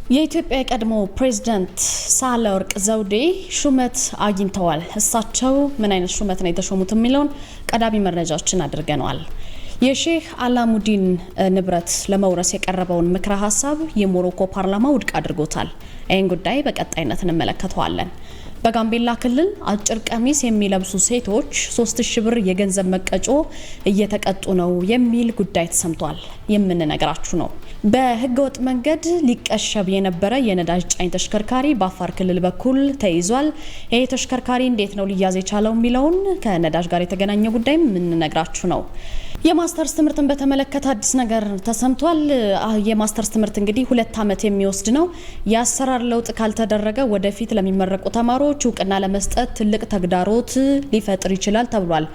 የኢትዮጵያ ቀድሞ ፕሬዝዳንት ሳህለወርቅ ዘውዴ ሹመት አግኝተዋል። እሳቸው ምን አይነት ሹመት ነው የተሾሙት የሚለውን ቀዳሚ መረጃዎችን አድርገናል። የሼህ አላሙዲን ንብረት ለመውረስ የቀረበውን ምክረ ሀሳብ የሞሮኮ ፓርላማ ውድቅ አድርጎታል። ይህን ጉዳይ በቀጣይነት እንመለከተዋለን። በጋምቤላ ክልል አጭር ቀሚስ የሚለብሱ ሴቶች 3000 ብር የገንዘብ መቀጮ እየተቀጡ ነው የሚል ጉዳይ ተሰምቷል። የምንነግራችሁ ነው። በህገወጥ መንገድ ሊቀሸብ የነበረ የነዳጅ ጫኝ ተሽከርካሪ በአፋር ክልል በኩል ተይዟል። ይሄ ተሽከርካሪ እንዴት ነው ሊያዝ የቻለው የሚለውን ከነዳጅ ጋር የተገናኘ ጉዳይ የምንነግራችሁ ነው። የማስተርስ ትምህርትን በተመለከተ አዲስ ነገር ተሰምቷል። የማስተርስ ትምህርት እንግዲህ 2 ዓመት የሚወስድ ነው። የአሰራር ለውጥ ካልተደረገ ወደፊት ለሚመረቁ ተማሪዎች እውቅና ለመስጠት ትልቅ ተግዳሮት ሊፈጥር ይችላል ተብሏል።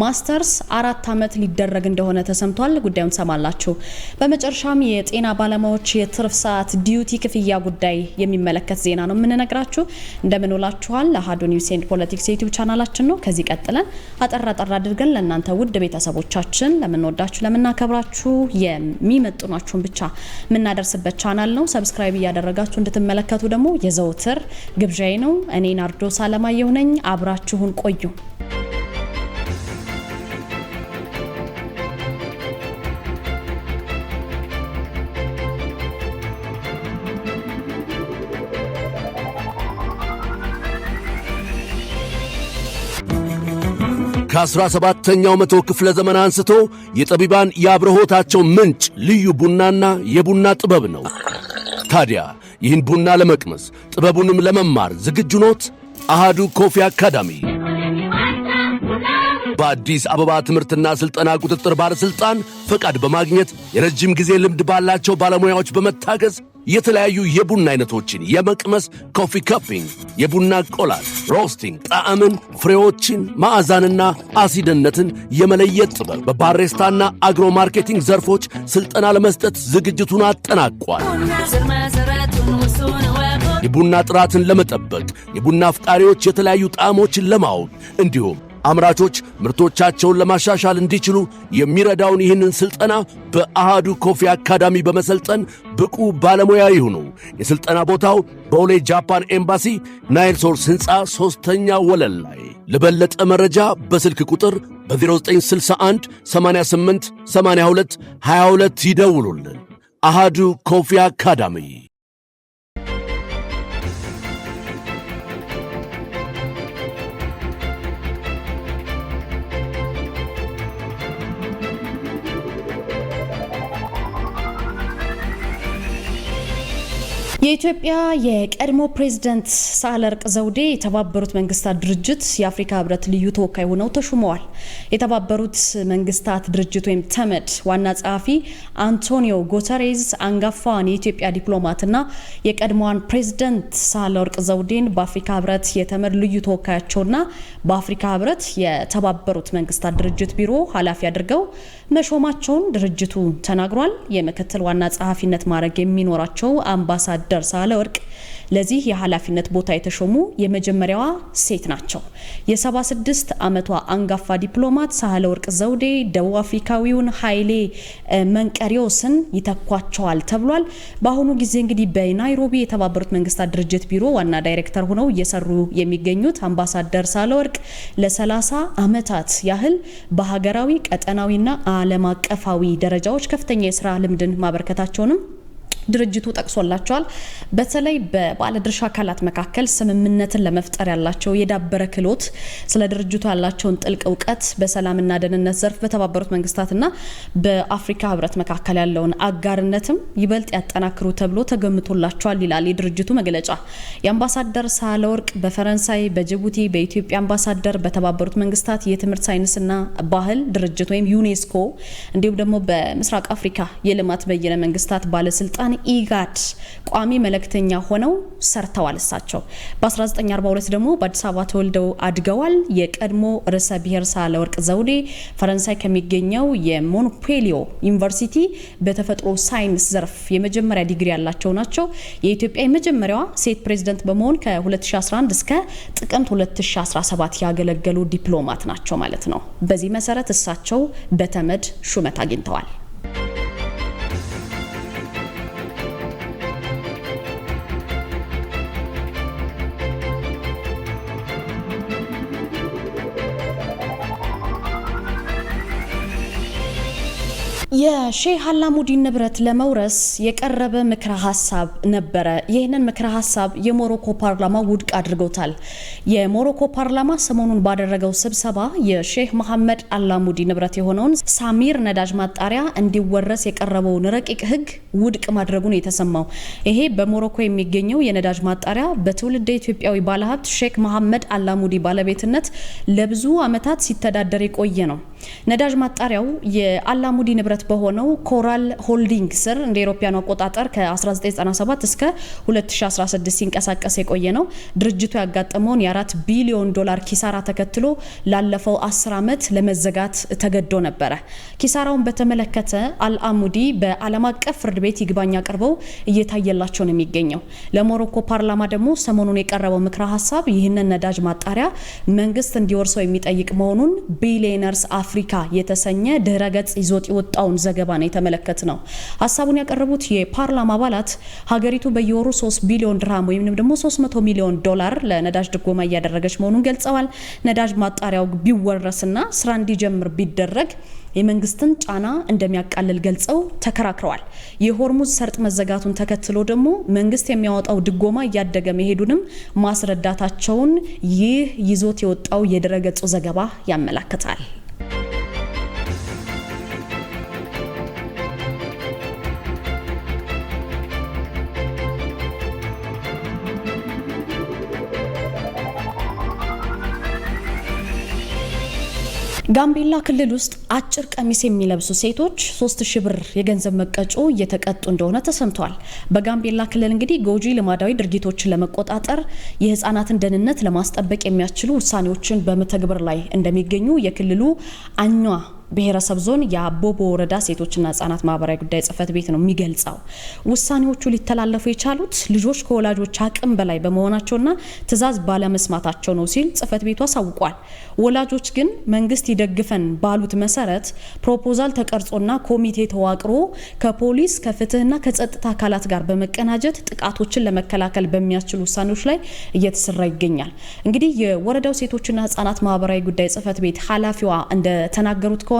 ማስተርስ 4 ዓመት ሊደረግ እንደሆነ ተሰምቷል። ጉዳዩን ሰማላችሁ። በመጨረሻም የጤና ባለሙያዎች የትርፍ ሰዓት ዲዩቲ ክፍያ ጉዳይ የሚመለከት ዜና ነው የምንነግራችሁ። እንደምን ውላችኋል? አሃዱ ኒውስ ኤንድ ፖለቲክስ ዩቲዩብ ቻናላችን ነው። ከዚህ ቀጥለን አጠራ አድርገን ለእናንተ ውድ ቤተሰቦቻችን ለምንወዳችሁ ለምናከብራችሁ የሚመጥኗችሁን ብቻ የምናደርስበት ቻናል ነው። ሰብስክራይብ እያደረጋችሁ እንድትመለከቱ ደግሞ የዘውትር ግብዣዬ ነው። እኔ ናርዶስ አለማየሁ ነኝ። አብራችሁን ቆዩ። ከ17ኛው መቶ ክፍለ ዘመን አንስቶ የጠቢባን የአብርሆታቸው ምንጭ ልዩ ቡናና የቡና ጥበብ ነው። ታዲያ ይህን ቡና ለመቅመስ ጥበቡንም ለመማር ዝግጁ ኖት? አሃዱ ኮፊ አካዳሚ በአዲስ አበባ ትምህርትና ስልጠና ቁጥጥር ባለስልጣን ፈቃድ በማግኘት የረጅም ጊዜ ልምድ ባላቸው ባለሙያዎች በመታገዝ የተለያዩ የቡና አይነቶችን የመቅመስ ኮፊ ካፒንግ፣ የቡና ቆላል፣ ሮስቲንግ፣ ጣዕምን፣ ፍሬዎችን፣ ማዕዛንና አሲድነትን የመለየት ጥበብ በባሬስታና አግሮ ማርኬቲንግ ዘርፎች ስልጠና ለመስጠት ዝግጅቱን አጠናቋል። የቡና ጥራትን ለመጠበቅ የቡና አፍቃሪዎች የተለያዩ ጣዕሞችን ለማወቅ እንዲሁም አምራቾች ምርቶቻቸውን ለማሻሻል እንዲችሉ የሚረዳውን ይህንን ስልጠና በአሃዱ ኮፊ አካዳሚ በመሰልጠን ብቁ ባለሙያ ይሁኑ። የስልጠና ቦታው በቦሌ ጃፓን ኤምባሲ ናይል ሶርስ ሕንፃ 3ኛ ወለል ላይ። ለበለጠ መረጃ በስልክ ቁጥር በ0961 88 82 22 ይደውሉልን። አሃዱ ኮፊ አካዳሚ። የኢትዮጵያ የቀድሞ ፕሬዝዳንት ሳህለወርቅ ዘውዴ የተባበሩት መንግስታት ድርጅት የአፍሪካ ህብረት ልዩ ተወካይ ሆነው ተሹመዋል። የተባበሩት መንግስታት ድርጅት ወይም ተመድ ዋና ጸሐፊ አንቶኒዮ ጉተሬዝ አንጋፋዋን የኢትዮጵያ ዲፕሎማትና የቀድሞዋን ፕሬዝዳንት ሳህለወርቅ ዘውዴን በአፍሪካ ህብረት የተመድ ልዩ ተወካያቸውና በአፍሪካ ህብረት የተባበሩት መንግስታት ድርጅት ቢሮ ኃላፊ አድርገው መሾማቸውን ድርጅቱ ተናግሯል። የምክትል ዋና ጸሐፊነት ማዕረግ የሚኖራቸው አምባሳደር ሳህለወርቅ ለዚህ የኃላፊነት ቦታ የተሾሙ የመጀመሪያዋ ሴት ናቸው። የ76 ዓመቷ አንጋፋ ዲፕሎማት ሳህለወርቅ ዘውዴ ደቡብ አፍሪካዊውን ኃይሌ መንቀሪዮስን ይተኳቸዋል ተብሏል። በአሁኑ ጊዜ እንግዲህ በናይሮቢ የተባበሩት መንግስታት ድርጅት ቢሮ ዋና ዳይሬክተር ሆነው እየሰሩ የሚገኙት አምባሳደር ሳህለወርቅ ለ30 ዓመታት ያህል በሀገራዊ ቀጠናዊና ዓለም አቀፋዊ ደረጃዎች ከፍተኛ የስራ ልምድን ማበርከታቸውንም ድርጅቱ ጠቅሶላቸዋል። በተለይ በባለድርሻ አካላት መካከል ስምምነትን ለመፍጠር ያላቸው የዳበረ ክህሎት፣ ስለ ድርጅቱ ያላቸውን ጥልቅ እውቀት፣ በሰላምና ደህንነት ዘርፍ በተባበሩት መንግስታትና በአፍሪካ ህብረት መካከል ያለውን አጋርነትም ይበልጥ ያጠናክሩ ተብሎ ተገምቶላቸዋል ይላል የድርጅቱ መግለጫ። የአምባሳደር ሳህለወርቅ በፈረንሳይ፣ በጅቡቲ፣ በኢትዮጵያ አምባሳደር፣ በተባበሩት መንግስታት የትምህርት ሳይንስና ባህል ድርጅት ወይም ዩኔስኮ እንዲሁም ደግሞ በምስራቅ አፍሪካ የልማት በየነ መንግስታት ባለስልጣን ኢጋድ ቋሚ መልእክተኛ ሆነው ሰርተዋል። እሳቸው በ1942 ደግሞ በአዲስ አበባ ተወልደው አድገዋል። የቀድሞ ርዕሰ ብሔር ሳህለወርቅ ዘውዴ ፈረንሳይ ከሚገኘው የሞንፔሊዮ ዩኒቨርሲቲ በተፈጥሮ ሳይንስ ዘርፍ የመጀመሪያ ዲግሪ ያላቸው ናቸው። የኢትዮጵያ የመጀመሪያዋ ሴት ፕሬዝዳንት በመሆን ከ2011 እስከ ጥቅምት 2017 ያገለገሉ ዲፕሎማት ናቸው ማለት ነው። በዚህ መሰረት እሳቸው በተመድ ሹመት አግኝተዋል። የሼህ አላሙዲን ንብረት ለመውረስ የቀረበ ምክረ ሐሳብ ነበረ። ይህንን ምክረ ሐሳብ የሞሮኮ ፓርላማ ውድቅ አድርጎታል። የሞሮኮ ፓርላማ ሰሞኑን ባደረገው ስብሰባ የሼህ መሐመድ አላሙዲ ንብረት የሆነውን ሳሚር ነዳጅ ማጣሪያ እንዲወረስ የቀረበውን ረቂቅ ሕግ ውድቅ ማድረጉን የተሰማው። ይሄ በሞሮኮ የሚገኘው የነዳጅ ማጣሪያ በትውልደ ኢትዮጵያዊ ባለሀብት ሼክ መሐመድ አላሙዲ ባለቤትነት ለብዙ ዓመታት ሲተዳደር የቆየ ነው። ነዳጅ ማጣሪያው የአላሙዲ ንብረት በሆነው ኮራል ሆልዲንግ ስር እንደ ኢሮፒያኑ አቆጣጠር ከ1997 እስከ 2016 ሲንቀሳቀስ የቆየ ነው። ድርጅቱ ያጋጠመውን የ4 ቢሊዮን ዶላር ኪሳራ ተከትሎ ላለፈው 10 ዓመት ለመዘጋት ተገዶ ነበረ። ኪሳራውን በተመለከተ አልአሙዲ በዓለም አቀፍ ፍርድ ቤት ይግባኝ አቅርበው እየታየላቸው ነው የሚገኘው። ለሞሮኮ ፓርላማ ደግሞ ሰሞኑን የቀረበው ምክረ ሐሳብ ይህንን ነዳጅ ማጣሪያ መንግስት እንዲወርሰው የሚጠይቅ መሆኑን ቢሊየነርስ አፍሪካ የተሰኘ ድህረ ገጽ ይዞት የወጣውን ዘገባ ነው የተመለከተው። ሐሳቡን ያቀረቡት የፓርላማ አባላት ሀገሪቱ በየወሩ 3 ቢሊዮን ድርሃም ወይም ደግሞ 300 ሚሊዮን ዶላር ለነዳጅ ድጎማ እያደረገች መሆኑን ገልጸዋል። ነዳጅ ማጣሪያው ቢወረስና ስራ እንዲጀምር ቢደረግ የመንግስትን ጫና እንደሚያቃልል ገልጸው ተከራክረዋል። የሆርሙዝ ሰርጥ መዘጋቱን ተከትሎ ደግሞ መንግስት የሚያወጣው ድጎማ እያደገ መሄዱንም ማስረዳታቸውን ይህ ይዞት የወጣው የድረገጹ ዘገባ ያመለክታል። ጋምቤላ ክልል ውስጥ አጭር ቀሚስ የሚለብሱ ሴቶች 3000 ብር የገንዘብ መቀጮ እየተቀጡ እንደሆነ ተሰምቷል። በጋምቤላ ክልል እንግዲህ ጎጂ ልማዳዊ ድርጊቶችን ለመቆጣጠር የህፃናትን ደህንነት ለማስጠበቅ የሚያስችሉ ውሳኔዎችን በመተግበር ላይ እንደሚገኙ የክልሉ አኟ ብሔረሰብ ዞን የአቦቦ ወረዳ ሴቶችና ህጻናት ማህበራዊ ጉዳይ ጽህፈት ቤት ነው የሚገልጸው። ውሳኔዎቹ ሊተላለፉ የቻሉት ልጆች ከወላጆች አቅም በላይ በመሆናቸውና ትዕዛዝ ባለመስማታቸው ነው ሲል ጽህፈት ቤቱ አሳውቋል። ወላጆች ግን መንግስት ይደግፈን ባሉት መሰረት ፕሮፖዛል ተቀርጾና ኮሚቴ ተዋቅሮ ከፖሊስ ከፍትህና ከጸጥታ አካላት ጋር በመቀናጀት ጥቃቶችን ለመከላከል በሚያስችሉ ውሳኔዎች ላይ እየተሰራ ይገኛል። እንግዲህ የወረዳው ሴቶችና ህጻናት ማህበራዊ ጉዳይ ጽህፈት ቤት ኃላፊዋ እንደተናገሩት ከሆነ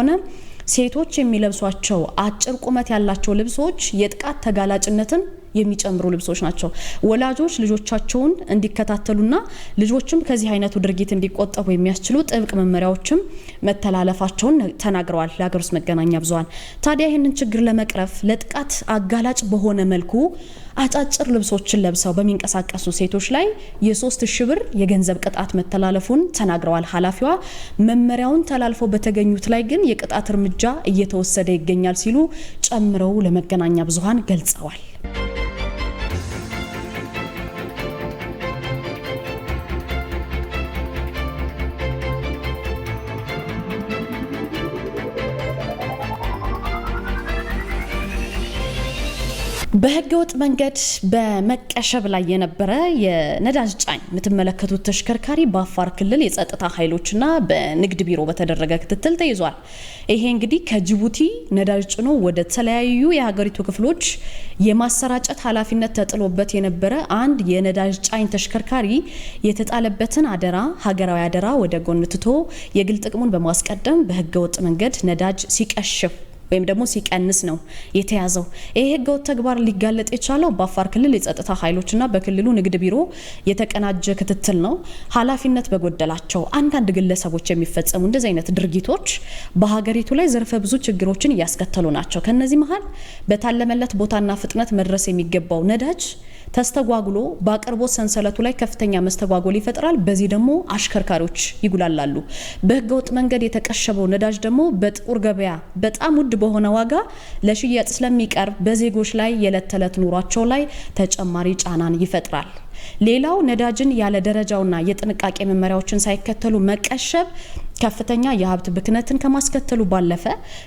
ሴቶች የሚለብሷቸው አጭር ቁመት ያላቸው ልብሶች የጥቃት ተጋላጭነትን የሚጨምሩ ልብሶች ናቸው። ወላጆች ልጆቻቸውን እንዲከታተሉና ልጆችም ከዚህ አይነቱ ድርጊት እንዲቆጠቡ የሚያስችሉ ጥብቅ መመሪያዎችም መተላለፋቸውን ተናግረዋል ለሀገር ውስጥ መገናኛ ብዙሃን። ታዲያ ይህንን ችግር ለመቅረፍ ለጥቃት አጋላጭ በሆነ መልኩ አጫጭር ልብሶችን ለብሰው በሚንቀሳቀሱ ሴቶች ላይ የ3000 ብር የገንዘብ ቅጣት መተላለፉን ተናግረዋል ኃላፊዋ። መመሪያውን ተላልፈው በተገኙት ላይ ግን የቅጣት እርምጃ እየተወሰደ ይገኛል ሲሉ ጨምረው ለመገናኛ ብዙሃን ገልጸዋል። በህገወጥ መንገድ በመቀሸብ ላይ የነበረ የነዳጅ ጫኝ የምትመለከቱት ተሽከርካሪ በአፋር ክልል የጸጥታ ኃይሎችና በንግድ ቢሮ በተደረገ ክትትል ተይዟል። ይሄ እንግዲህ ከጅቡቲ ነዳጅ ጭኖ ወደ ተለያዩ የሀገሪቱ ክፍሎች የማሰራጨት ኃላፊነት ተጥሎበት የነበረ አንድ የነዳጅ ጫኝ ተሽከርካሪ የተጣለበትን አደራ ሀገራዊ አደራ ወደ ጎን ትቶ የግል ጥቅሙን በማስቀደም በህገወጥ መንገድ ነዳጅ ሲቀሽፍ ወይም ደግሞ ሲቀንስ ነው የተያዘው። ይሄ ህገወጥ ተግባር ሊጋለጥ የቻለው በአፋር ክልል የጸጥታ ኃይሎችና በክልሉ ንግድ ቢሮ የተቀናጀ ክትትል ነው። ኃላፊነት በጎደላቸው አንዳንድ ግለሰቦች የሚፈጸሙ እንደዚህ አይነት ድርጊቶች በሀገሪቱ ላይ ዘርፈ ብዙ ችግሮችን እያስከተሉ ናቸው። ከነዚህ መሃል በታለመለት ቦታና ፍጥነት መድረስ የሚገባው ነዳጅ ተስተጓጉሎ በአቅርቦት ሰንሰለቱ ላይ ከፍተኛ መስተጓጎል ይፈጥራል። በዚህ ደግሞ አሽከርካሪዎች ይጉላላሉ። በህገወጥ መንገድ የተቀሸበው ነዳጅ ደግሞ በጥቁር ገበያ በጣም ውድ በሆነ ዋጋ ለሽያጭ ስለሚቀርብ በዜጎች ላይ የዕለት ተዕለት ኑሯቸው ላይ ተጨማሪ ጫናን ይፈጥራል። ሌላው ነዳጅን ያለ ደረጃውና የጥንቃቄ መመሪያዎችን ሳይከተሉ መቀሸብ ከፍተኛ የሀብት ብክነትን ከማስከተሉ ባለፈ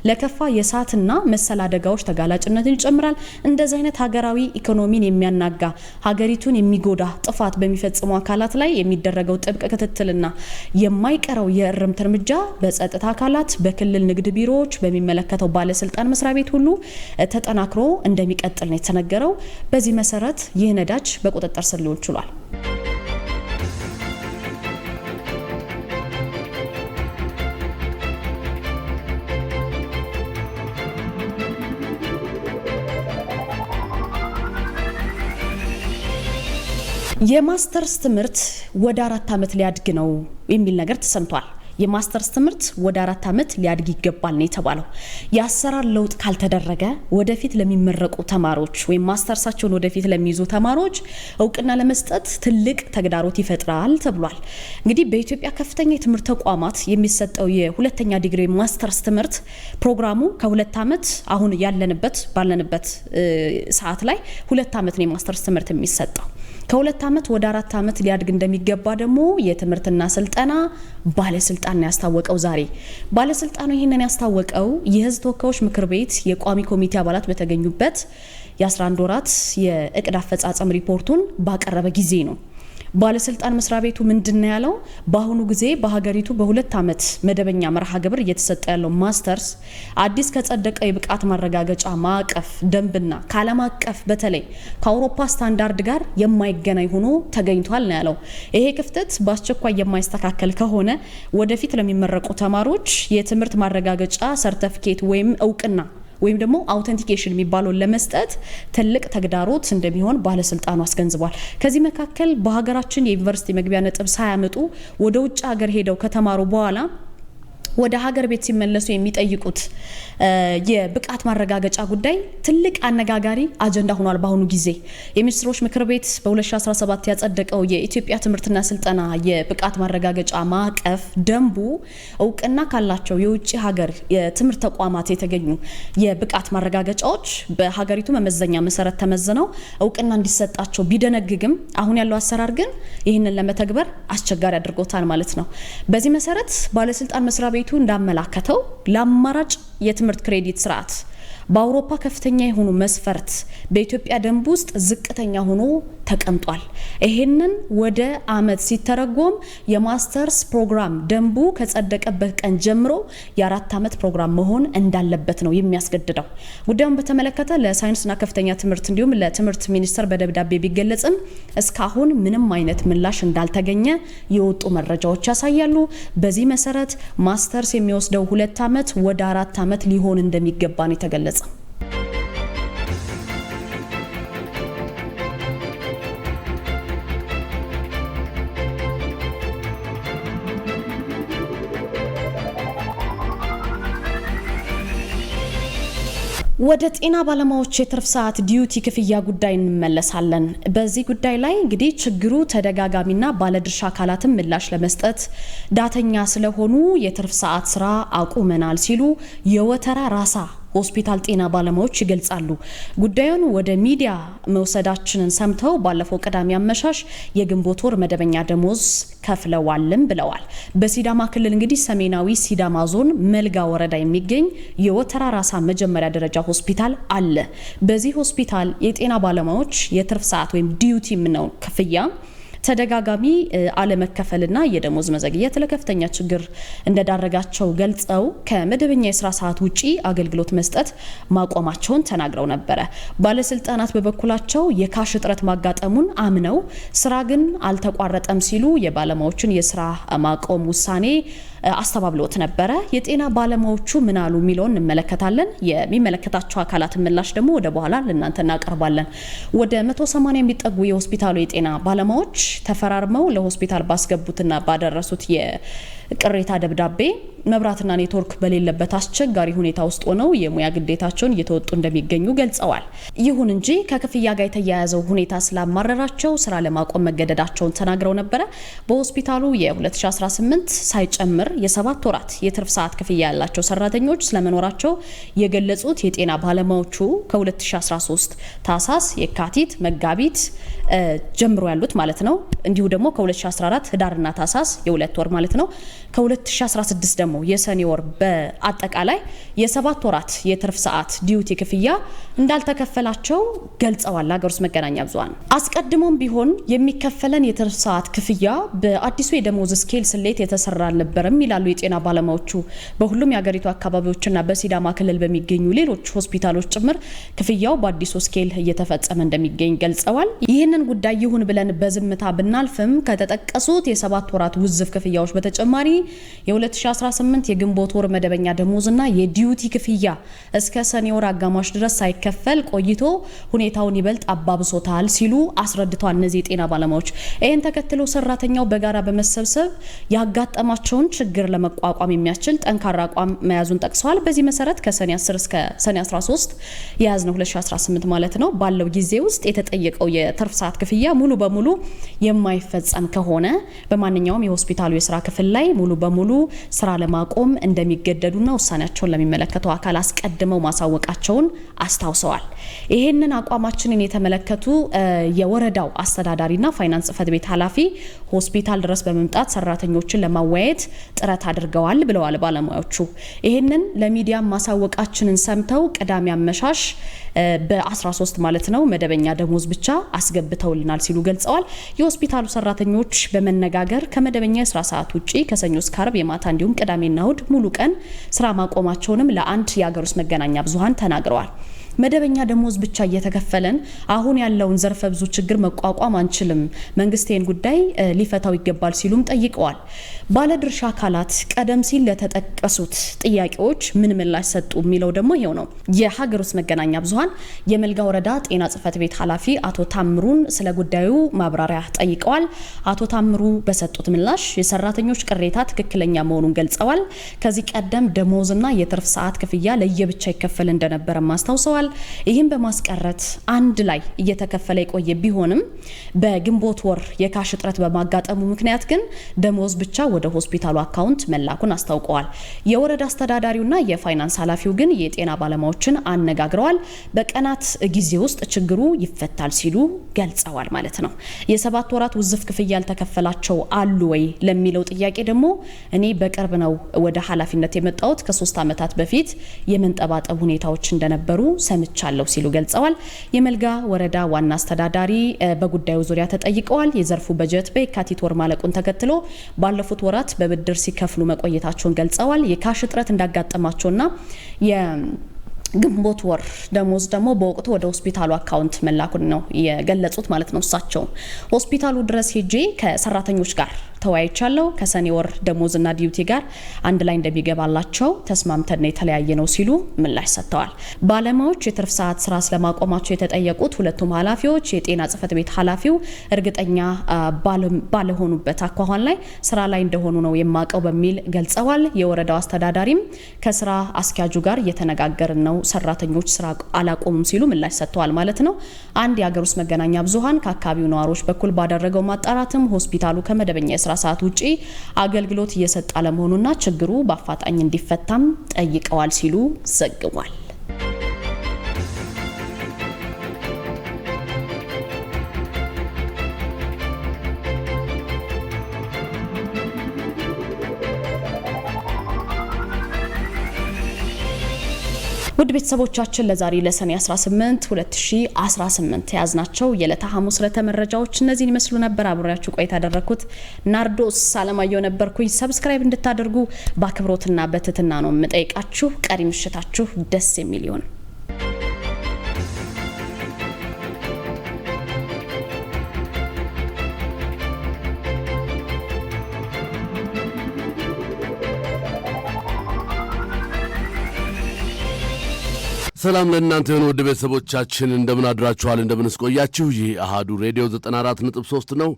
ለከፋ የእሳትና መሰል አደጋዎች ተጋላጭነትን ይጨምራል። እንደዚህ አይነት ሀገራዊ ኢኮኖሚን የሚያናጋ ሀገሪቱን የሚጎዳ ጥፋት በሚፈጽሙ አካላት ላይ የሚደረገው ጥብቅ ክትትልና የማይቀረው የእርምት እርምጃ በጸጥታ አካላት፣ በክልል ንግድ ቢሮዎች፣ በሚመለከተው ባለስልጣን መስሪያ ቤት ሁሉ ተጠናክሮ እንደሚቀጥል ነው የተነገረው። በዚህ መሰረት ይህ ነዳጅ በቁጥጥር ስር ሊውል ችሏል። የማስተርስ ትምህርት ወደ 4 ዓመት ሊያድግ ነው የሚል ነገር ተሰምቷል። የማስተርስ ትምህርት ወደ 4 ዓመት ሊያድግ ይገባል ነው የተባለው። የአሰራር ለውጥ ካልተደረገ ወደፊት ለሚመረቁ ተማሪዎች ወይም ማስተርሳቸውን ወደፊት ለሚይዙ ተማሪዎች እውቅና ለመስጠት ትልቅ ተግዳሮት ይፈጥራል ተብሏል። እንግዲህ በኢትዮጵያ ከፍተኛ የትምህርት ተቋማት የሚሰጠው የሁለተኛ ዲግሪ ማስተርስ ትምህርት ፕሮግራሙ ከ2 ዓመት አሁን ባለንበት ሰዓት ላይ 2 ዓመት ነው የማስተርስ ትምህርት የሚሰጠው። ከ2 ዓመት ወደ 4 ዓመት ሊያድግ እንደሚገባ ደግሞ የትምህርትና ስልጠና ባለስልጣን ያስታወቀው። ዛሬ ባለስልጣኑ ይህንን ያስታወቀው የሕዝብ ተወካዮች ምክር ቤት የቋሚ ኮሚቴ አባላት በተገኙበት የ11 ወራት የእቅድ አፈጻጸም ሪፖርቱን ባቀረበ ጊዜ ነው። ባለስልጣን መስሪያ ቤቱ ምንድነው ያለው? በአሁኑ ጊዜ በሀገሪቱ በ2 ዓመት መደበኛ መርሃ ግብር እየተሰጠ ያለው ማስተርስ አዲስ ከጸደቀ የብቃት ማረጋገጫ ማዕቀፍ ደንብና ከዓለም አቀፍ በተለይ ከአውሮፓ ስታንዳርድ ጋር የማይገናኝ ሆኖ ተገኝቷል ነው ያለው። ይሄ ክፍተት በአስቸኳይ የማይስተካከል ከሆነ ወደፊት ለሚመረቁ ተማሪዎች የትምህርት ማረጋገጫ ሰርቲፊኬት ወይም እውቅና ወይም ደግሞ አውተንቲኬሽን የሚባለውን ለመስጠት ትልቅ ተግዳሮት እንደሚሆን ባለስልጣኑ አስገንዝቧል። ከዚህ መካከል በሀገራችን የዩኒቨርሲቲ መግቢያ ነጥብ ሳያመጡ ወደ ውጭ ሀገር ሄደው ከተማሩ በኋላ ወደ ሀገር ቤት ሲመለሱ የሚጠይቁት የብቃት ማረጋገጫ ጉዳይ ትልቅ አነጋጋሪ አጀንዳ ሆኗል። በአሁኑ ጊዜ የሚኒስትሮች ምክር ቤት በ2017 ያጸደቀው የኢትዮጵያ ትምህርትና ስልጠና የብቃት ማረጋገጫ ማዕቀፍ ደንቡ እውቅና ካላቸው የውጭ ሀገር የትምህርት ተቋማት የተገኙ የብቃት ማረጋገጫዎች በሀገሪቱ መመዘኛ መሰረት ተመዝነው እውቅና እንዲሰጣቸው ቢደነግግም አሁን ያለው አሰራር ግን ይህንን ለመተግበር አስቸጋሪ አድርጎታል ማለት ነው። በዚህ መሰረት ባለስልጣን መስሪያ ቤቱ እንዳመላከተው ለአማራጭ የትምህርት ክሬዲት ስርዓት በአውሮፓ ከፍተኛ የሆኑ መስፈርት በኢትዮጵያ ደንብ ውስጥ ዝቅተኛ ሆኖ ተቀምጧል። ይሄንን ወደ አመት ሲተረጎም የማስተርስ ፕሮግራም ደንቡ ከጸደቀበት ቀን ጀምሮ የ4 ዓመት ፕሮግራም መሆን እንዳለበት ነው የሚያስገድደው። ጉዳዩን በተመለከተ ለሳይንስና ከፍተኛ ትምህርት እንዲሁም ለትምህርት ሚኒስቴር በደብዳቤ ቢገለጽም እስካሁን ምንም አይነት ምላሽ እንዳልተገኘ የወጡ መረጃዎች ያሳያሉ። በዚህ መሰረት ማስተርስ የሚወስደው 2 ዓመት ወደ 4 ዓመት ሊሆን እንደሚገባ ነው የተገለጸው። ወደ ጤና ባለሙያዎች የትርፍ ሰዓት ዲዩቲ ክፍያ ጉዳይ እንመለሳለን። በዚህ ጉዳይ ላይ እንግዲህ ችግሩ ተደጋጋሚና ባለድርሻ አካላትን ምላሽ ለመስጠት ዳተኛ ስለሆኑ የትርፍ ሰዓት ስራ አቁመናል ሲሉ የወተራ ራሳ ሆስፒታል ጤና ባለሙያዎች ይገልጻሉ። ጉዳዩን ወደ ሚዲያ መውሰዳችንን ሰምተው ባለፈው ቅዳሜ አመሻሽ የግንቦት ወር መደበኛ ደሞዝ ከፍለዋልም ብለዋል። በሲዳማ ክልል እንግዲህ ሰሜናዊ ሲዳማ ዞን መልጋ ወረዳ የሚገኝ የወተራ ራሳ መጀመሪያ ደረጃ ሆስፒታል አለ። በዚህ ሆስፒታል የጤና ባለሙያዎች የትርፍ ሰዓት ወይም ዲዩቲ ነው ክፍያ ተደጋጋሚ አለመከፈልና የደሞዝ መዘግየት ለከፍተኛ ችግር እንደዳረጋቸው ገልጸው ከመደበኛ የስራ ሰዓት ውጪ አገልግሎት መስጠት ማቆማቸውን ተናግረው ነበረ። ባለስልጣናት በበኩላቸው የካሽ እጥረት ማጋጠሙን አምነው ስራ ግን አልተቋረጠም ሲሉ የባለሙያዎችን የስራ ማቆም ውሳኔ አስተባብሎት ነበረ። የጤና ባለሙያዎቹ ምን አሉ የሚለውን እንመለከታለን። የሚመለከታቸው አካላት ምላሽ ደግሞ ወደ በኋላ ለእናንተ እናቀርባለን። ወደ 180 የሚጠጉ የሆስፒታሉ የጤና ባለሙያዎች ተፈራርመው ለሆስፒታል ባስገቡትና ባደረሱት የቅሬታ ደብዳቤ መብራትና ኔትወርክ በሌለበት አስቸጋሪ ሁኔታ ውስጥ ሆነው የሙያ ግዴታቸውን እየተወጡ እንደሚገኙ ገልጸዋል። ይሁን እንጂ ከክፍያ ጋር የተያያዘው ሁኔታ ስላማረራቸው ስራ ለማቆም መገደዳቸውን ተናግረው ነበረ። በሆስፒታሉ የ2018 ሳይጨምር የ7 ወራት የትርፍ ሰዓት ክፍያ ያላቸው ሰራተኞች ስለመኖራቸው የገለጹት የጤና ባለሙያዎቹ ከ2013 ታህሳስ፣ የካቲት፣ መጋቢት ጀምሮ ያሉት ማለት ነው። እንዲሁ ደግሞ ከ2014 ህዳርና ታህሳስ የ2 ወር ማለት ነው። ከ2016 ደግሞ የሰኔ ወር በአጠቃላይ የ7 ወራት የትርፍ ሰዓት ዲዩቲ ክፍያ እንዳልተከፈላቸው ገልጸዋል። ሀገር ውስጥ መገናኛ ብዙሃን አስቀድሞም ቢሆን የሚከፈለን የትርፍ ሰዓት ክፍያ በአዲሱ የደሞዝ ስኬል ስሌት የተሰራ አልነበረም ይላሉ የጤና ባለሙያዎቹ። በሁሉም የሀገሪቱ አካባቢዎችና በሲዳማ ክልል በሚገኙ ሌሎች ሆስፒታሎች ጭምር ክፍያው በአዲሱ ስኬል እየተፈጸመ እንደሚገኝ ገልጸዋል። ይህንን ጉዳይ ይሁን ብለን በዝምታ ብናልፍም ከተጠቀሱት የ7 ወራት ውዝፍ ክፍያዎች በተጨማሪ የ2018 2018 የግንቦት ወር መደበኛ ደሞዝና የዲዩቲ ክፍያ እስከ ሰኔ ወር አጋማሽ ድረስ ሳይከፈል ቆይቶ ሁኔታውን ይበልጥ አባብሶታል ሲሉ አስረድተዋል። እነዚህ የጤና ባለሙያዎች ይህን ተከትሎ ሰራተኛው በጋራ በመሰብሰብ ያጋጠማቸውን ችግር ለመቋቋም የሚያስችል ጠንካራ አቋም መያዙን ጠቅሰዋል። በዚህ መሰረት ከሰኔ 10 እስከ ሰኔ 13 የያዝነው 2018 ማለት ነው ባለው ጊዜ ውስጥ የተጠየቀው የትርፍ ሰዓት ክፍያ ሙሉ በሙሉ የማይፈጸም ከሆነ በማንኛውም የሆስፒታሉ የስራ ክፍል ላይ ሙሉ በሙሉ ስራ ለማቆም እንደሚገደዱና ውሳኔያቸውን ለሚመለከተው አካል አስቀድመው ማሳወቃቸውን አስታውሰዋል። ይሄንን አቋማችንን የተመለከቱ የወረዳው አስተዳዳሪና ፋይናንስ ጽሕፈት ቤት ኃላፊ ሆስፒታል ድረስ በመምጣት ሰራተኞችን ለማወያየት ጥረት አድርገዋል ብለዋል ባለሙያዎቹ። ይሄንን ለሚዲያ ማሳወቃችንን ሰምተው ቅዳሜ አመሻሽ በ13 ማለት ነው መደበኛ ደሞዝ ብቻ አስገብተውልናል ሲሉ ገልጸዋል። የሆስፒታሉ ሰራተኞች በመነጋገር ከመደበኛ የስራ ሰዓት ውጪ ከሰኞ እስከ ዓርብ የማታ እንዲሁም ቅዳሜና እሁድ ሙሉ ቀን ስራ ማቆማቸውንም ለአንድ የሀገር ውስጥ መገናኛ ብዙሃን ተናግረዋል። መደበኛ ደሞዝ ብቻ እየተከፈለን አሁን ያለውን ዘርፈ ብዙ ችግር መቋቋም አንችልም፣ መንግስት ይህን ጉዳይ ሊፈታው ይገባል ሲሉም ጠይቀዋል። ባለድርሻ አካላት ቀደም ሲል ለተጠቀሱት ጥያቄዎች ምን ምላሽ ሰጡ የሚለው ደግሞ ይሄው ነው። የሀገር ውስጥ መገናኛ ብዙሃን የመልጋ ወረዳ ጤና ጽሕፈት ቤት ኃላፊ አቶ ታምሩን ስለ ጉዳዩ ማብራሪያ ጠይቀዋል። አቶ ታምሩ በሰጡት ምላሽ የሰራተኞች ቅሬታ ትክክለኛ መሆኑን ገልጸዋል። ከዚህ ቀደም ደሞዝና የትርፍ ሰዓት ክፍያ ለየብቻ ይከፈል እንደነበረ ማስታውሰዋል። ይህም በማስቀረት አንድ ላይ እየተከፈለ የቆየ ቢሆንም በግንቦት ወር የካሽ እጥረት በማጋጠሙ ምክንያት ግን ደሞዝ ብቻ ወደ ሆስፒታሉ አካውንት መላኩን አስታውቀዋል። የወረዳ አስተዳዳሪውና የፋይናንስ ኃላፊው ግን የጤና ባለሙያዎችን አነጋግረዋል። በቀናት ጊዜ ውስጥ ችግሩ ይፈታል ሲሉ ገልጸዋል ማለት ነው። የ7 ወራት ውዝፍ ክፍያ ያልተከፈላቸው አሉ ወይ ለሚለው ጥያቄ ደግሞ እኔ በቅርብ ነው ወደ ኃላፊነት የመጣሁት ከ3 ዓመታት በፊት የመንጠባጠብ ሁኔታዎች እንደነበሩ ሰምቻለሁ ሲሉ ገልጸዋል። የመልጋ ወረዳ ዋና አስተዳዳሪ በጉዳዩ ዙሪያ ተጠይቀዋል። የዘርፉ በጀት በየካቲት ወር ማለቁን ተከትሎ ባለፉት ወራት በብድር ሲከፍሉ መቆየታቸውን ገልጸዋል። የካሽ እጥረት እንዳጋጠማቸውና ግንቦት ወር ደሞዝ ደግሞ በወቅቱ ወደ ሆስፒታሉ አካውንት መላኩን ነው የገለጹት ማለት ነው። እሳቸው ሆስፒታሉ ድረስ ሄጄ ከሰራተኞች ጋር ተወያይቻለሁ። ከሰኔ ወር ደሞዝና ዲዩቲ ጋር አንድ ላይ እንደሚገባላቸው ተስማምተን የተለያየ ነው ሲሉ ምላሽ ሰጥተዋል። ባለሙያዎች የትርፍ ሰዓት ስራ ስለማቆማቸው የተጠየቁት ሁለቱም ኃላፊዎች የጤና ጽሕፈት ቤት ኃላፊው እርግጠኛ ባለሆኑበት አኳኋን ላይ ስራ ላይ እንደሆኑ ነው የማቀው በሚል ገልጸዋል። የወረዳው አስተዳዳሪም ከስራ አስኪያጁ ጋር እየተነጋገርን ነው፣ ሰራተኞች ስራ አላቆሙም ሲሉ ምላሽ ሰጥተዋል ማለት ነው። አንድ የሀገር ውስጥ መገናኛ ብዙሃን ከአካባቢው ነዋሪዎች በኩል ባደረገው ማጣራትም ሆስፒታሉ ከመደበኛ የስራ ሰዓት ውጪ አገልግሎት እየሰጠ አለመሆኑና ችግሩ በአፋጣኝ እንዲፈታም ጠይቀዋል ሲሉ ዘግቧል። ውድ ቤተሰቦቻችን ለዛሬ ለሰኔ 18 2018 ያዝናቸው የዕለተ ሐሙስ ለተመረጃዎች እነዚህን ይመስሉ ነበር። አብሬያችሁ ቆይታ ያደረኩት ናርዶስ አለማየሁ ነበርኩኝ። ሰብስክራይብ እንድታደርጉ በአክብሮትና በትህትና ነው የምጠይቃችሁ። ቀሪ ምሽታችሁ ደስ የሚል ይሁን። ሰላም ለእናንተ የሆኑ ውድ ቤተሰቦቻችን እንደምን አድራችኋል? እንደምንስ ቆያችሁ? ይህ አሃዱ ሬዲዮ 94.3 ነው።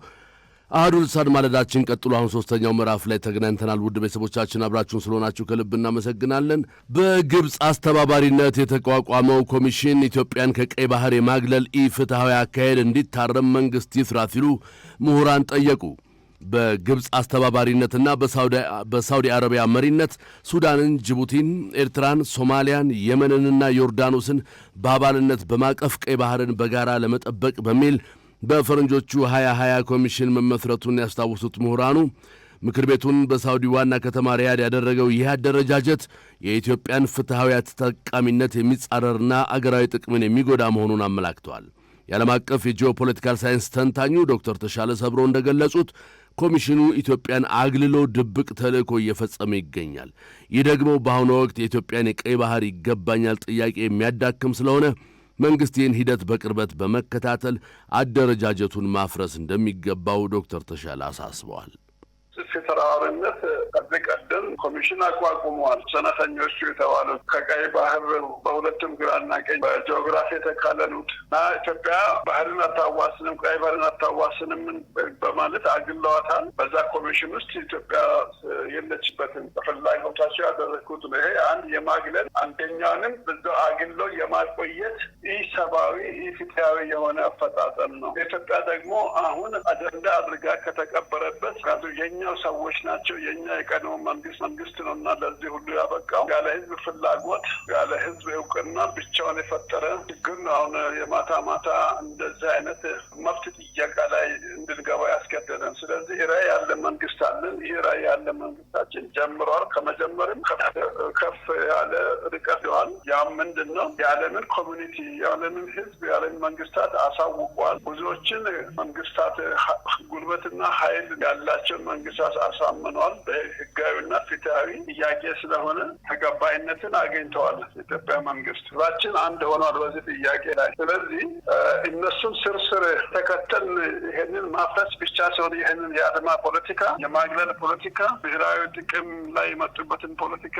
አሃዱ ልሳን ማለዳችን ቀጥሎ አሁን 3ኛው ምዕራፍ ላይ ተገናኝተናል። ውድ ቤተሰቦቻችን አብራችሁን ስለሆናችሁ ከልብ እናመሰግናለን። በግብፅ አስተባባሪነት የተቋቋመው ኮሚሽን ኢትዮጵያን ከቀይ ባህር የማግለል ኢፍትሐዊ አካሄድ እንዲታረም መንግሥት ይስራ ሲሉ ምሁራን ጠየቁ። በግብፅ አስተባባሪነትና በሳውዲ አረቢያ መሪነት ሱዳንን፣ ጅቡቲን፣ ኤርትራን፣ ሶማሊያን፣ የመንንና ዮርዳኖስን በአባልነት በማቀፍ ቀይ ባህርን በጋራ ለመጠበቅ በሚል በፈረንጆቹ 2020 ኮሚሽን መመስረቱን ያስታወሱት ምሁራኑ ምክር ቤቱን በሳውዲ ዋና ከተማ ሪያድ ያደረገው ይህ አደረጃጀት የኢትዮጵያን ፍትሐዊ ተጠቃሚነት የሚጻረርና አገራዊ ጥቅምን የሚጎዳ መሆኑን አመላክተዋል። የዓለም አቀፍ የጂኦፖለቲካል ሳይንስ ተንታኙ ዶክተር ተሻለ ሰብሮ እንደገለጹት ኮሚሽኑ ኢትዮጵያን አግልሎ ድብቅ ተልእኮ እየፈጸመ ይገኛል። ይህ ደግሞ በአሁኑ ወቅት የኢትዮጵያን የቀይ ባህር ይገባኛል ጥያቄ የሚያዳክም ስለሆነ መንግሥት ይህን ሂደት በቅርበት በመከታተል አደረጃጀቱን ማፍረስ እንደሚገባው ዶክተር ተሻለ አሳስበዋል። ፌዴራልነት ቀደም ኮሚሽን አቋቁመዋል። ሰነፈኞቹ የተባሉት ከቀይ ባህር በሁለቱም ግራና ቀኝ በጂኦግራፊ የተካለሉት እና ኢትዮጵያ ባህርን አታዋስንም፣ ቀይ ባህርን አታዋስንም በማለት አግለዋታል። በዛ ኮሚሽን ውስጥ ኢትዮጵያ የለችበትም። ፍላጎታቸው ያደረጉት ነው። ይሄ አንድ የማግለል አንደኛውንም በዛው አግሎ የማቆየት ኢሰብአዊ ኢፍትሃዊ የሆነ አፈጣጠም ነው። ኢትዮጵያ ደግሞ አሁን አጀንዳ አድርጋ ከተቀበረበት የኛው ሰዎች ናቸው የኛ የቀድሞ መንግስት ነውና ለዚህ ሁሉ ያበቃው ያለ ህዝብ ፍላጎት ያለ ህዝብ እውቅና ብቻውን የፈጠረ ችግር ነው። አሁን የማታ እንደዚህ አይነት መብት ጥያቄ ላይ እንድንገባ ያስገደደን። ስለዚህ ራዕይ ያለ መንግስት አለን። ይህ ራዕይ ያለ መንግስታችን ጀምሯል። ከመጀመርም ከፍ ያለ ርቀት ይዋል። ያም ምንድነው የዓለምን ኮሚኒቲ የዓለምን ህዝብ የዓለምን መንግስታት አሳውቋል። ብዙዎችን መንግስታት ጉልበትና ኃይል ያላቸው መንግስታት አሳምኗል። በህጋዊና ፍትሃዊ ጥያቄ ስለሆነ ተቀባይነትን አግኝተዋል። ኢትዮጵያ መንግስት ህዝባችን አንድ ሆኗል በዚህ ጥያቄ ላይ። ስለዚህ እነሱን ስርስር ተከተል ይሄንን ማፍረስ ብቻ ሲሆን ይሄንን የአድማ ፖለቲካ የማግለል ፖለቲካ ብሔራዊ ጥቅም ላይ የመጡበትን ፖለቲካ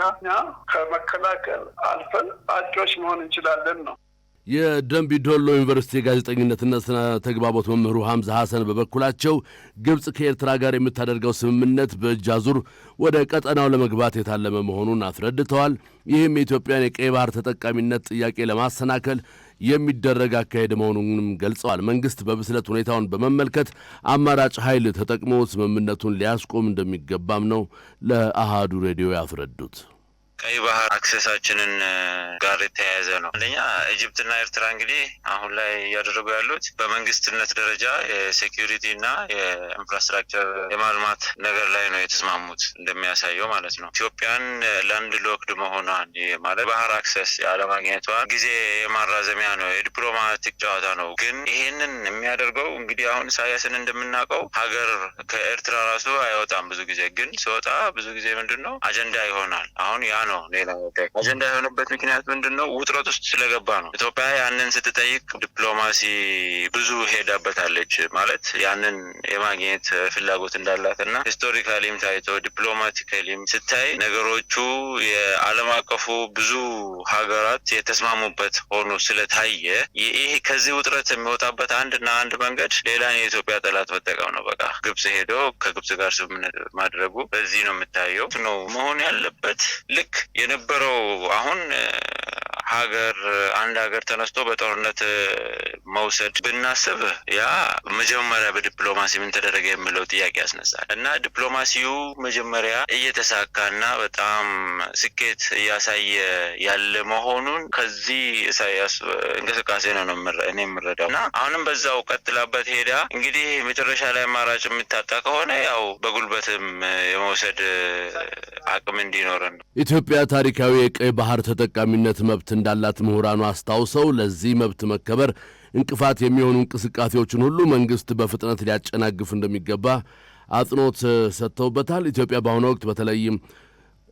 ከመከላከል አልፈን አጥቂዎች መሆን እንችላለን ነው። የደንቢ ዶሎ ዩኒቨርሲቲ ጋዜጠኝነትና ስነ ተግባቦት መምህሩ ሐምዛ ሐሰን በበኩላቸው ግብጽ ከኤርትራ ጋር የምታደርገው ስምምነት በእጅ አዙር ወደ ቀጠናው ለመግባት የታለመ መሆኑን አስረድተዋል። ይህም የኢትዮጵያን የቀይ ባህር ተጠቃሚነት ጥያቄ ለማሰናከል የሚደረግ አካሄድ መሆኑንም ገልጸዋል። መንግስት በብስለት ሁኔታውን በመመልከት አማራጭ ኃይል ተጠቅሞ ስምምነቱን ሊያስቆም እንደሚገባም ነው ለአሃዱ ሬዲዮ ያስረዱት። ቀይ ባህር አክሰሳችንን ጋር የተያያዘ ነው። አንደኛ ኢጅፕትና ኤርትራ እንግዲህ አሁን ላይ እያደረጉ ያሉት በመንግስትነት ደረጃ የሴኩሪቲ እና የኢንፍራስትራክቸር የማልማት ነገር ላይ ነው የተስማሙት እንደሚያሳየው ማለት ነው። ኢትዮጵያን ላንድ ሎክድ መሆኗን ማለት ባህር አክሰስ ያለማግኘቷን ጊዜ የማራዘሚያ ነው፣ የዲፕሎማቲክ ጨዋታ ነው። ግን ይሄንን የሚያደርገው እንግዲህ አሁን ኢሳያስን እንደምናውቀው ሀገር ከኤርትራ ራሱ አይወጣም። ብዙ ጊዜ ግን ሲወጣ ብዙ ጊዜ ምንድነው አጀንዳ ይሆናል። አሁን ያ ነው ሌላ አጀንዳ የሆነበት ምክንያት ምንድነው? ውጥረት ውስጥ ስለገባ ነው። ኢትዮጵያ ያንን ስትጠይቅ ዲፕሎማሲ ብዙ ሄዳበታለች ማለት ያንን የማግኘት ፍላጎት እንዳላትና ሂስቶሪካሊም ታይቶ ዲፕሎማቲካሊም ስታይ ነገሮቹ የዓለም አቀፉ ብዙ ሀገራት የተስማሙበት ሆኖ ስለታየ ይሄ ከዚህ ውጥረት የሚወጣበት አንድና አንድ መንገድ ሌላ የኢትዮጵያ ጠላት መጠቀም ነው። በቃ ግብጽ ሄዶ ከግብጽ ጋር ስምምነት ማድረጉ በዚህ ነው የምታየው ነው መሆን ያለበት። ልክ የነበረው አሁን አንድ ሀገር ተነስቶ በጦርነት መውሰድ ብናስብ ያ መጀመሪያ በዲፕሎማሲ ምን ተደረገ የሚለው ጥያቄ ያስነሳል እና ዲፕሎማሲው መጀመሪያ እየተሳካና በጣም ስኬት እያሳየ ያለ መሆኑን ከዚህ ኢሳያስ እንቅስቃሴ ነው እኔ የምረዳው እና አሁንም በዛው ቀጥላበት ሄዳ እንግዲህ መጨረሻ ላይ አማራጭ የምታጣ ከሆነ ያው በጉልበትም የመውሰድ አቅም እንዲኖረን ነው። ኢትዮጵያ ታሪካዊ የቀይ ባህር ተጠቃሚነት መብት እንዳላት ምሁራኑ አስታውሰው ለዚህ መብት መከበር እንቅፋት የሚሆኑ እንቅስቃሴዎችን ሁሉ መንግስት በፍጥነት ሊያጨናግፍ እንደሚገባ አጽንኦት ሰጥተውበታል። ኢትዮጵያ በአሁኑ ወቅት በተለይም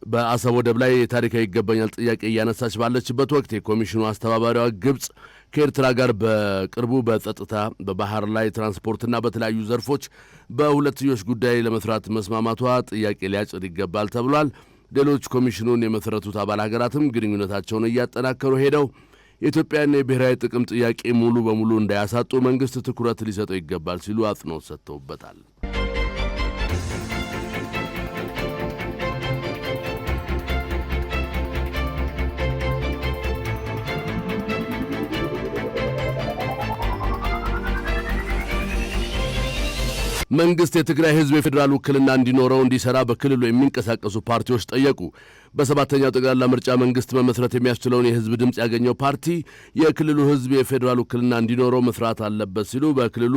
በአሰብ ወደብ ላይ የታሪካዊ ይገባኛል ጥያቄ እያነሳች ባለችበት ወቅት የኮሚሽኑ አስተባባሪዋ ግብጽ ከኤርትራ ጋር በቅርቡ በጸጥታ በባህር ላይ ትራንስፖርትና በተለያዩ ዘርፎች በሁለትዮሽ ጉዳይ ለመስራት መስማማቷ ጥያቄ ሊያጭር ይገባል ተብሏል። ሌሎች ኮሚሽኑን የመሰረቱት አባል ሀገራትም ግንኙነታቸውን እያጠናከሩ ሄደው የኢትዮጵያን የብሔራዊ ጥቅም ጥያቄ ሙሉ በሙሉ እንዳያሳጡ መንግስት ትኩረት ሊሰጠው ይገባል ሲሉ አጽንኦት ሰጥተውበታል። መንግስት የትግራይ ህዝብ የፌዴራል ውክልና እንዲኖረው እንዲሰራ በክልሉ የሚንቀሳቀሱ ፓርቲዎች ጠየቁ። በሰባተኛው ጠቅላላ ምርጫ መንግስት መመስረት የሚያስችለውን የህዝብ ድምፅ ያገኘው ፓርቲ የክልሉ ህዝብ የፌዴራል ውክልና እንዲኖረው መስራት አለበት ሲሉ በክልሉ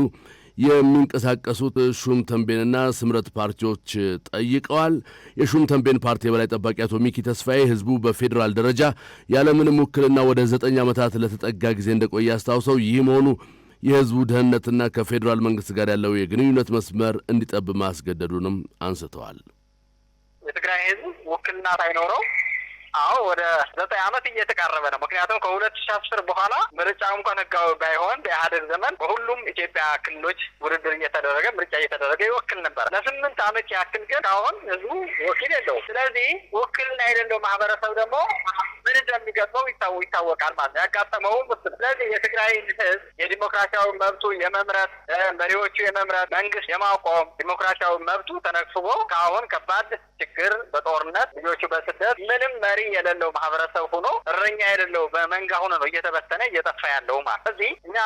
የሚንቀሳቀሱት ሹም ተንቤንና ስምረት ፓርቲዎች ጠይቀዋል። የሹም ተንቤን ፓርቲ የበላይ ጠባቂ አቶ ሚኪ ተስፋዬ ህዝቡ በፌዴራል ደረጃ ያለምንም ውክልና ወደ 9 ዓመታት ለተጠጋ ጊዜ እንደቆየ አስታውሰው ይህ መሆኑ የህዝቡ ደህንነትና ከፌዴራል መንግስት ጋር ያለው የግንኙነት መስመር እንዲጠብ ማስገደዱንም አንስተዋል። የትግራይ ህዝብ ውክልና ሳይኖረው ወደ 9 ዓመት እየተቃረበ ነው። ምክንያቱም ከ2010 በኋላ ምርጫው እንኳን ህጋዊ ባይሆን በኢህአዴግ ዘመን በሁሉም ኢትዮጵያ ክልሎች ውድድር እየተደረገ ምርጫ እየተደረገ ይወክል ነበር። ለ8 ዓመት ያክል ግን አሁን ህዝቡ ወኪል የለውም። ስለዚህ ውክልና የሌለው ማህበረሰብ ደግሞ ምን እንደሚገጥመው ይታወቃል ማለት ነው። ያጋጠመው ስለዚህ የትግራይ ህዝብ የዲሞክራሲያዊ መብቱ የመምረጥ መሪዎቹ የመምረጥ መንግስት የማቆም ዲሞክራሲያዊ መብቱ ተነክስቦ ከአሁን ከባድ ችግር በጦርነት ልጆቹ በስደት ምንም መሪ የሌለው ማህበረሰብ ሆኖ እረኛ የሌለው በመንጋ ሆኖ ነው እየተበተነ እየጠፋ ያለው ማለት። ስለዚህ እኛ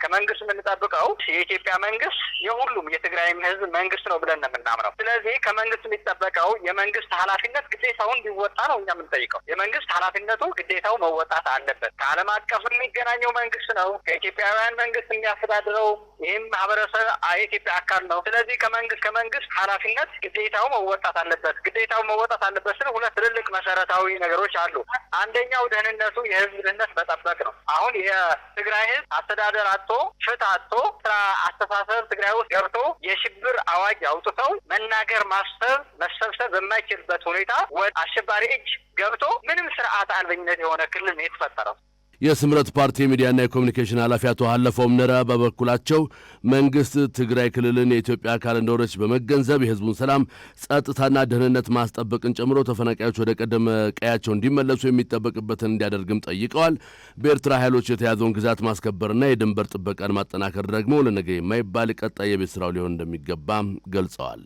ከመንግስት የምንጠብቀው የኢትዮጵያ መንግስት የሁሉም የትግራይም ህዝብ መንግስት ነው ብለን ነው የምናምነው። ስለዚህ ከመንግስት የሚጠበቀው የመንግስት ኃላፊነት ግዴታውን እንዲወጣ ነው እኛ የምንጠይቀው። የመንግስት ኃላፊነቱ ግዴታው መወጣት አለበት። ከዓለም አቀፍ የሚገናኘው መንግስት ነው። ከኢትዮጵያውያን መንግስት የሚያስተዳድረው ይህም ማህበረሰብ የኢትዮጵያ አካል ነው። ስለዚህ ከመንግስት ኃላፊነት ግዴታው መወጣት አለበት። ግዴታው መወጣት አለበት ስለ ሁለት ትልልቅ መሰረታዊ ነገሮች አሉ። አንደኛው ደህንነቱ የህዝብ ደህንነት መጠበቅ ነው። አሁን የትግራይ ህዝብ አስተዳደር አጥቶ ፍትህ አጥቶ ስራ አስተሳሰብ ትግራይ ውስጥ ገብቶ የሽብር አዋጅ አውጥተው መናገር ማሰብ መሰብሰብ በማይችልበት ሁኔታ ወደ አሸባሪ እጅ ገብቶ ምንም ስርዓት አልበኝነት የሆነ ክልል ነው የተፈጠረው። የስምረት ፓርቲ የሚዲያና የኮሚኒኬሽን ኃላፊ አቶ ሀለፈውም ነራ በበኩላቸው መንግስት ትግራይ ክልልን የኢትዮጵያ አካል እንደሆነች በመገንዘብ የህዝቡን ሰላም፣ ጸጥታና ደህንነት ማስጠበቅን ጨምሮ ተፈናቃዮች ወደ ቀደመ ቀያቸው እንዲመለሱ የሚጠበቅበትን እንዲያደርግም ጠይቀዋል። በኤርትራ ኃይሎች የተያዘውን ግዛት ማስከበርና የድንበር ጥበቃን ማጠናከር ደግሞ ለነገ የማይባል ቀጣይ የቤት ስራው ሊሆን እንደሚገባ ገልጸዋል።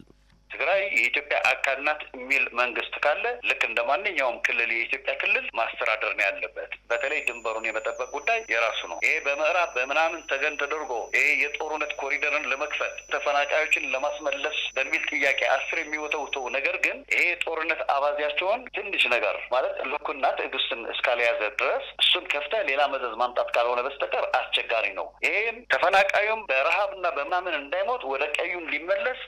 ትግራይ የኢትዮጵያ አካል ናት የሚል መንግስት ካለ ልክ እንደ ማንኛውም ክልል የኢትዮጵያ ክልል ማስተዳደር ነው ያለበት። በተለይ ድንበሩን የመጠበቅ ጉዳይ የራሱ ነው። ይሄ በምዕራብ በምናምን ተገን ተደርጎ ይሄ የጦርነት ኮሪደርን ለመክፈት ተፈናቃዮችን ለማስመለስ በሚል ጥያቄ 10 የሚወተውተው ነገር ግን ይሄ ጦርነት አባዚያቸውን ትንሽ ነገር ማለት ልኩና ትዕግስትን እስካልያዘ ድረስ እሱን ከፍተ ሌላ መዘዝ ማምጣት ካልሆነ በስተቀር አስቸጋሪ ነው። ይሄም ተፈናቃዩም በረሃብና በምናምን እንዳይሞት ወደ ቀዩም ሊመለስ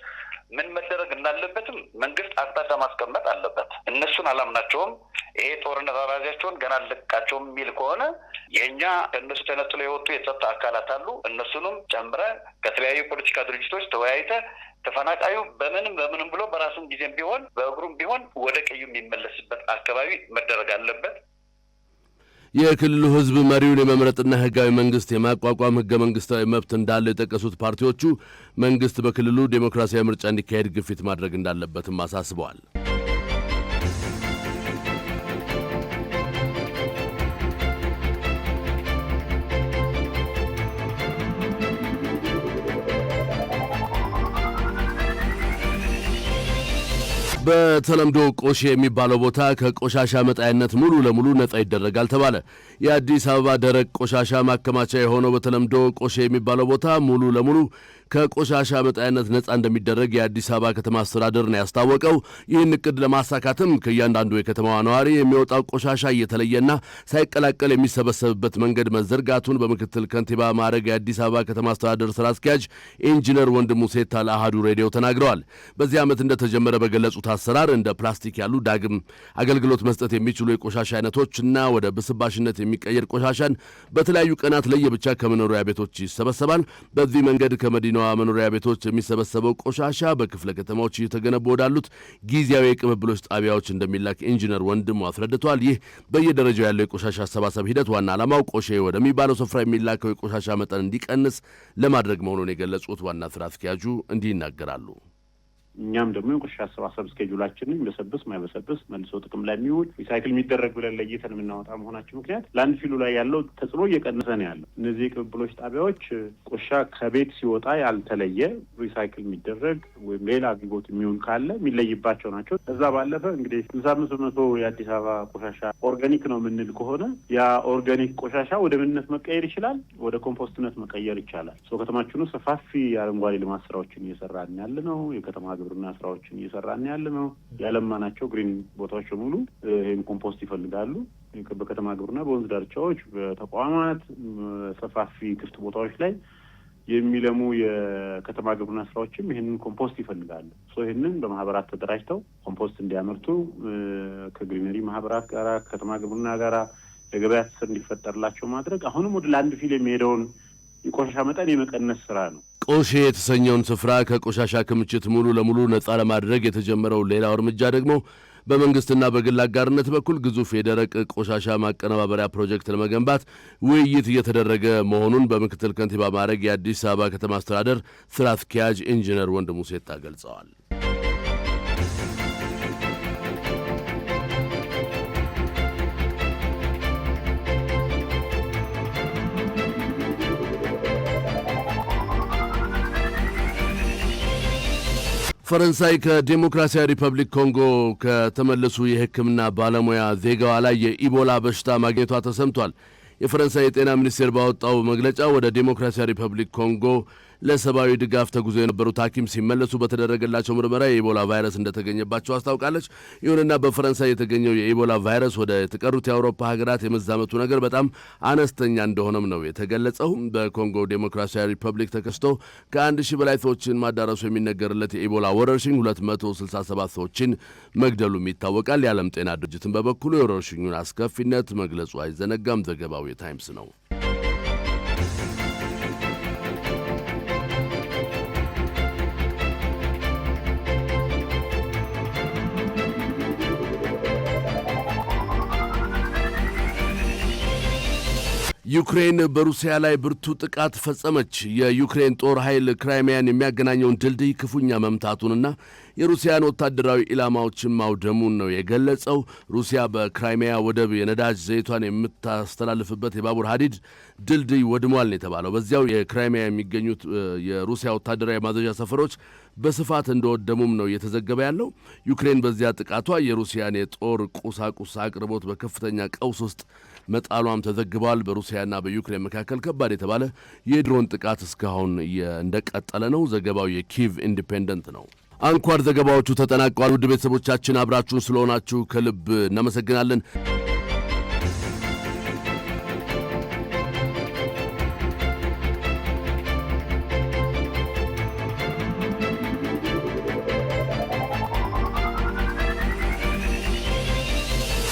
ምን መደረግ እንዳለበትም መንግስት አቅጣጫ ማስቀመጥ አለበት። እነሱን አላምናቸውም፣ ይሄ ጦርነት አባዚያቸውን ገና አልለቃቸውም የሚል ከሆነ የኛ ከእነሱ ተነጥሎ የወጡ የጸጥታ አካላት አሉ። እነሱንም ጨምረ ከተለያዩ ፖለቲካ ድርጅቶች ተወያይተ ተፈናቃዩ በምንም ብሎ በራሱም ጊዜም ቢሆን በእግሩም ቢሆን ወደ ቀዩ የሚመለስበት አካባቢ መደረግ አለበት። የክልሉ ህዝብ መሪውን የመምረጥና ህጋዊ መንግስት የማቋቋም ህገ መንግስታዊ መብት እንዳለው የጠቀሱት ፓርቲዎቹ መንግስት በክልሉ ዴሞክራሲያዊ ምርጫ እንዲካሄድ ግፊት ማድረግ እንዳለበትም አሳስበዋል። በተለምዶ ቆሼ የሚባለው ቦታ ከቆሻሻ መጣያነት ሙሉ ለሙሉ ነጻ ይደረጋል ተባለ። የአዲስ አበባ ደረቅ ቆሻሻ ማከማቻ የሆነው በተለምዶ ቆሼ የሚባለው ቦታ ሙሉ ለሙሉ ከቆሻሻ መጣያነት ነጻ እንደሚደረግ የአዲስ አበባ ከተማ አስተዳደር ነው ያስታወቀው። ይህን እቅድ ለማሳካትም ከእያንዳንዱ የከተማዋ ነዋሪ የሚወጣው ቆሻሻ እየተለየና ሳይቀላቀል የሚሰበሰብበት መንገድ መዘርጋቱን በምክትል ከንቲባ ማዕረግ የአዲስ አበባ ከተማ አስተዳደር ስራ አስኪያጅ ኢንጂነር ወንድሙ ሴታ ለአሃዱ ሬዲዮ ተናግረዋል። በዚህ ዓመት እንደተጀመረ በገለጹት አሰራር እንደ ፕላስቲክ ያሉ ዳግም አገልግሎት መስጠት የሚችሉ የቆሻሻ አይነቶችና ወደ ብስባሽነት የሚቀየር ቆሻሻን በተለያዩ ቀናት ለየብቻ ከመኖሪያ ቤቶች ይሰበሰባል። በዚህ መንገድ ከመዲናዋ መኖሪያ ቤቶች የሚሰበሰበው ቆሻሻ በክፍለ ከተማዎች እየተገነቡ ወዳሉት ጊዜያዊ የቅብብሎች ጣቢያዎች እንደሚላክ ኢንጂነር ወንድሙ አስረድቷል። ይህ በየደረጃው ያለው የቆሻሻ አሰባሰብ ሂደት ዋና ዓላማው ቆሼ ወደሚባለው ስፍራ የሚላከው የቆሻሻ መጠን እንዲቀንስ ለማድረግ መሆኑን የገለጹት ዋና ስራ አስኪያጁ እንዲህ ይናገራሉ። እኛም ደግሞ የቆሻሻ አሰባሰብ ስኬጁላችንን በሰብስ ማይበሰብስ መልሶ ጥቅም ላይ የሚውል ሪሳይክል የሚደረግ ብለን ለይተን የምናወጣ መሆናችን ምክንያት ላንድ ፊሉ ላይ ያለው ተጽዕኖ እየቀነሰ ነው ያለው። እነዚህ የቅብብሎች ጣቢያዎች ቆሻሻ ከቤት ሲወጣ ያልተለየ ሪሳይክል የሚደረግ ወይም ሌላ አገልግሎት የሚውል ካለ የሚለይባቸው ናቸው። ከዛ ባለፈ እንግዲህ 65% የአዲስ አበባ ቆሻሻ ኦርጋኒክ ነው የምንል ከሆነ ያ ኦርጋኒክ ቆሻሻ ወደ ምንነት መቀየር ይችላል፣ ወደ ኮምፖስትነት መቀየር ይቻላል። ከተማችን ሰፋፊ የአረንጓዴ ልማት ስራዎችን እየሰራን ያለ ነው። የከተማ ግብርና ስራዎችን እየሰራን ያለ ነው። ያለማናቸው ግሪን ቦታዎች ሙሉ ይሄን ኮምፖስት ይፈልጋሉ። በከተማ ግብርና በወንዝ ዳርቻዎች፣ በተቋማት ሰፋፊ ክፍት ቦታዎች ላይ የሚለሙ የከተማ ግብርና ስራዎችም ይሄንን ኮምፖስት ይፈልጋሉ። ይሄንን በማህበራት ተደራጅተው ኮምፖስት እንዲያመርቱ ከግሪነሪ ማህበራት ጋራ ከተማ ግብርና ጋራ ለገበያ ትስስር እንዲፈጠርላቸው ማድረግ አሁንም ወደ ላንድ ፊል የሚሄደውን የቆሻሻ መጠን የመቀነስ ስራ ነው። ቆሼ የተሰኘውን ስፍራ ከቆሻሻ ክምችት ሙሉ ለሙሉ ነጻ ለማድረግ የተጀመረው ሌላው እርምጃ ደግሞ በመንግስትና በግል አጋርነት በኩል ግዙፍ የደረቅ ቆሻሻ ማቀነባበሪያ ፕሮጀክት ለመገንባት ውይይት እየተደረገ መሆኑን በምክትል ከንቲባ ማዕረግ የአዲስ አበባ ከተማ አስተዳደር ስራ አስኪያጅ ኢንጂነር ወንድሙ ሴታ ገልጸዋል። ፈረንሳይ ከዲሞክራሲያዊ ሪፐብሊክ ኮንጎ ከተመለሱ የሕክምና ባለሙያ ዜጋዋ ላይ የኢቦላ በሽታ ማግኘቷ ተሰምቷል። የፈረንሳይ የጤና ሚኒስቴር ባወጣው መግለጫ ወደ ዲሞክራሲያዊ ሪፐብሊክ ኮንጎ ለሰብአዊ ድጋፍ ተጉዞ የነበሩት ሐኪም ሲመለሱ በተደረገላቸው ምርመራ የኢቦላ ቫይረስ እንደተገኘባቸው አስታውቃለች። ይሁንና በፈረንሳይ የተገኘው የኢቦላ ቫይረስ ወደ የተቀሩት የአውሮፓ ሀገራት የመዛመቱ ነገር በጣም አነስተኛ እንደሆነም ነው የተገለጸው። በኮንጎ ዲሞክራሲያዊ ሪፐብሊክ ተከስቶ ከ1000 በላይ ሰዎችን ማዳረሱ የሚነገርለት የኢቦላ ወረርሽኝ 267 ሰዎችን መግደሉም ይታወቃል። የዓለም ጤና ድርጅትን በበኩሉ የወረርሽኙን አስከፊነት መግለጹ አይዘነጋም። ዘገባው የታይምስ ነው። ዩክሬን በሩሲያ ላይ ብርቱ ጥቃት ፈጸመች። የዩክሬን ጦር ኃይል ክራይሚያን የሚያገናኘውን ድልድይ ክፉኛ መምታቱንና የሩሲያን ወታደራዊ ኢላማዎችን ማውደሙን ነው የገለጸው። ሩሲያ በክራይሚያ ወደብ የነዳጅ ዘይቷን የምታስተላልፍበት የባቡር ሀዲድ ድልድይ ወድሟል ነው የተባለው። በዚያው የክራይሚያ የሚገኙት የሩሲያ ወታደራዊ ማዘዣ ሰፈሮች በስፋት እንደወደሙም ነው እየተዘገበ ያለው። ዩክሬን በዚያ ጥቃቷ የሩሲያን የጦር ቁሳቁስ አቅርቦት በከፍተኛ ቀውስ ውስጥ መጣሏም ተዘግቧል። በሩሲያና በዩክሬን መካከል ከባድ የተባለ የድሮን ጥቃት እስካሁን እንደቀጠለ ነው። ዘገባው የኪቭ ኢንዲፔንደንት ነው። አንኳር ዘገባዎቹ ተጠናቀዋል። ውድ ቤተሰቦቻችን አብራችሁን ስለሆናችሁ ከልብ እናመሰግናለን።